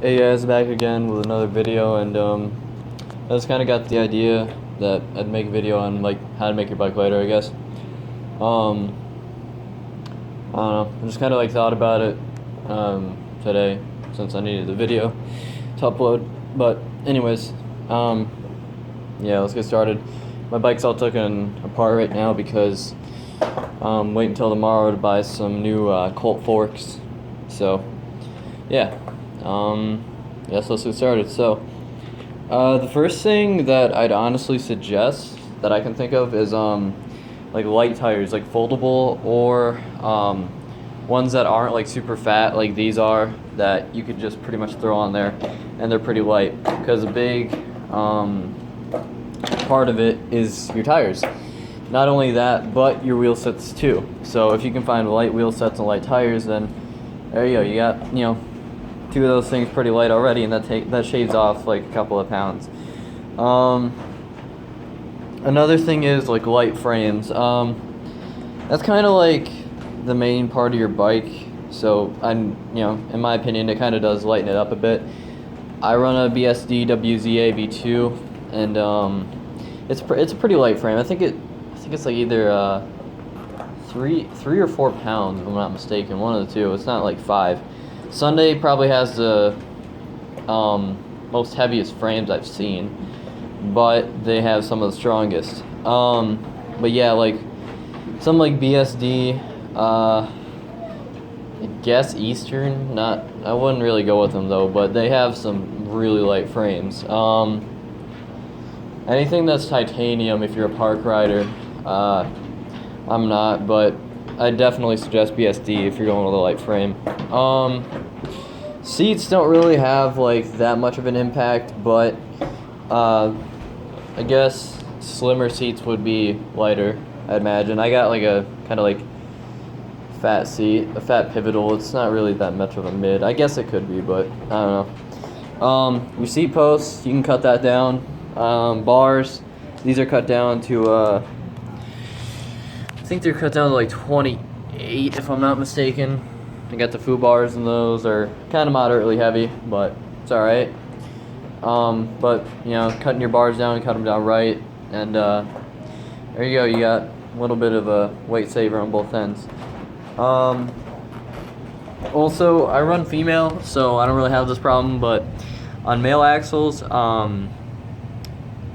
Hey guys, back again with another video, and I just kind of got the idea that I'd make a video on like how to make your bike lighter, I guess. Um, I don't know. I just kind of like thought about it today since I needed the video to upload. But anyways, yeah, let's get started. My bike's all taken apart right now because wait until tomorrow to buy some new Colt forks. So yeah. Yes, let's get started. So, the first thing that I'd honestly suggest that I can think of is, like light tires, like foldable or, ones that aren't like super fat, like these are, that you could just pretty much throw on there, and they're pretty light, because a big, part of it is your tires. Not only that, but your wheel sets too. So if you can find light wheel sets and light tires, then there you go. You got, two of those things pretty light already, and that shaves off like a couple of pounds. Another thing is like light frames. That's kind of like the main part of your bike. So in my opinion, it kind of does lighten it up a bit. I run a BSD WZA V2, and it's a pretty light frame. I think it's like either 3 or 4 pounds, if I'm not mistaken. One of the two. It's not like 5. Sunday probably has the most heaviest frames I've seen, but they have some of the strongest. But yeah, like some like BSD, I guess Eastern. I wouldn't really go with them though, but they have some really light frames. Anything that's titanium, if you're a park rider, I'm not, but I definitely suggest BSD if you're going with a light frame. Seats don't really have like that much of an impact, but I guess slimmer seats would be lighter, I'd imagine. I got like a kind of like fat seat, a fat pivotal. It's not really that much of a mid. I guess it could be, but I don't know. Your seat posts, you can cut that down. Bars, these are cut down to I think they're cut down to like 28 if I'm not mistaken. I got the foo bars, and those are kind of moderately heavy, but it's alright. But cutting your bars down and cut them down right, and there you go. You got a little bit of a weight saver on both ends. Also, I run female, so I don't really have this problem, but on male axles,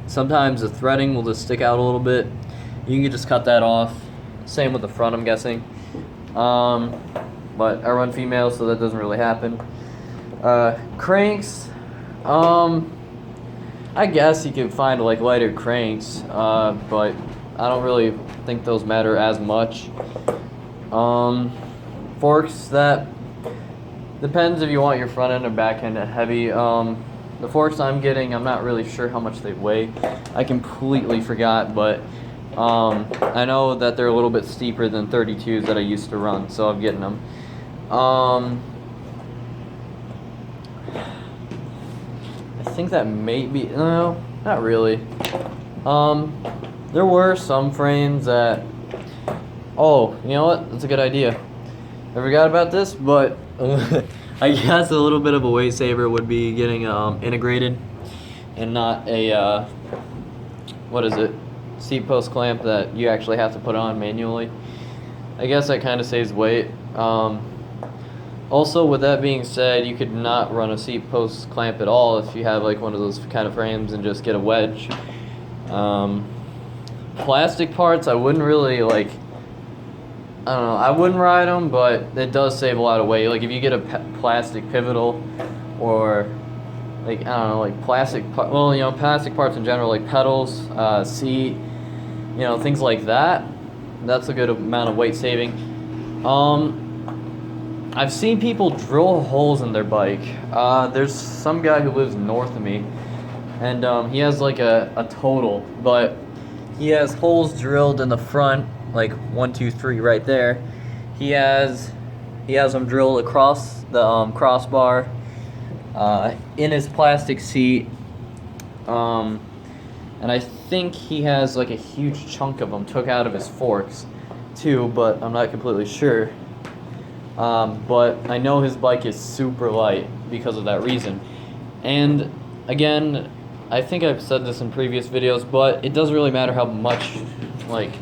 sometimes the threading will just stick out a little bit. You can just cut that off. Same with the front, I'm guessing. But I run female, so that doesn't really happen. Cranks, I guess you can find like lighter cranks, but I don't really think those matter as much. Forks, that depends if you want your front end or back end heavy. The forks I'm getting, I'm not really sure how much they weigh. I completely forgot, but I know that they're a little bit steeper than 32s that I used to run, so I'm getting them. I think that may be, no, not really. There were some frames that, oh, you know what, that's a good idea. I forgot about this, but I guess a little bit of a weight saver would be getting integrated and not a, what is it, seat post clamp that you actually have to put on manually. I guess that kind of saves weight. Also, with that being said, you could not run a seat post clamp at all if you have like one of those kind of frames and just get a wedge. Plastic parts, I wouldn't really like, I don't know, I wouldn't ride them, but it does save a lot of weight. Like if you get a plastic pivotal, or like, I don't know, like plastic parts in general, like pedals, seat, things like that, that's a good amount of weight saving. I've seen people drill holes in their bike. There's some guy who lives north of me, and he has like a total, but he has holes drilled in the front, like 1, 2, 3 right there. He has them drilled across the crossbar, in his plastic seat, and I think he has like a huge chunk of them took out of his forks too, but I'm not completely sure. but I know his bike is super light because of that reason. And again, I think I've said this in previous videos, but it doesn't really matter how much like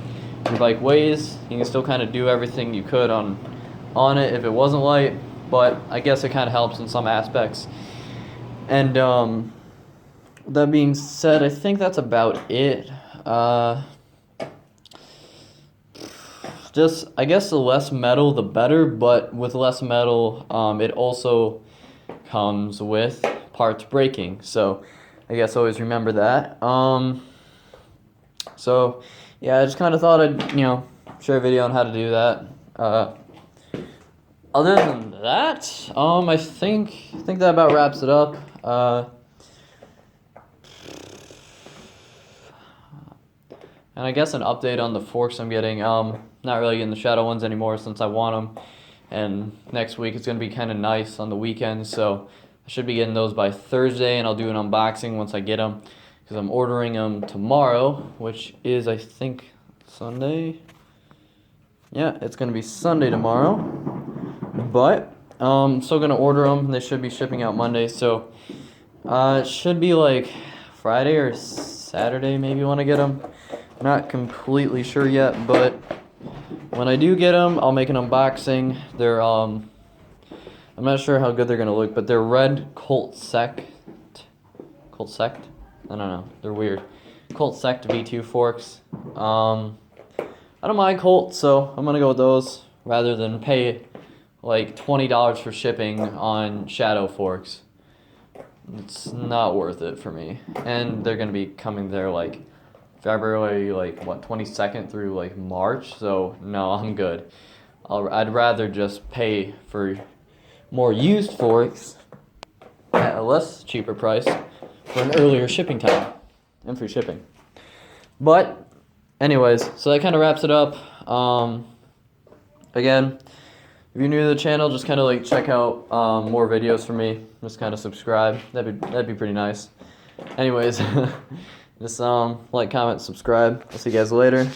your bike weighs. You can still kind of do everything you could on it if it wasn't light, but I guess it kind of helps in some aspects. And that being said, I think that's about it. Just, I guess the less metal the better, but with less metal, it also comes with parts breaking. So I guess always remember that. So yeah, I just kind of thought I'd, share a video on how to do that. Other than that, I think that about wraps it up. And I guess an update on the forks I'm getting. Not really getting the Shadow ones anymore since I want them. And next week it's going to be kind of nice on the weekend, so I should be getting those by Thursday, and I'll do an unboxing once I get them, because I'm ordering them tomorrow, which is, I think, Sunday. Yeah, it's going to be Sunday tomorrow. But I'm still going to order them. They should be shipping out Monday, so it should be like Friday or Saturday maybe when I get them. Not completely sure yet, but when I do get them, I'll make an unboxing. They're I'm not sure how good they're gonna look, but they're red Colt Sect. I don't know. They're weird. Colt Sect V2 forks. I don't mind Colt, so I'm gonna go with those rather than pay like $20 for shipping on Shadow forks. It's not worth it for me, and they're gonna be coming there like February, 22nd through March, so no, I'm good. I'd rather just pay for more used forks at a less cheaper price for an earlier shipping time and free shipping. But anyways, so that kind of wraps it up. Again, if you're new to the channel, just kind of check out more videos from me. Just kind of subscribe. That'd be pretty nice. Anyways. Just like, comment, subscribe. I'll see you guys later.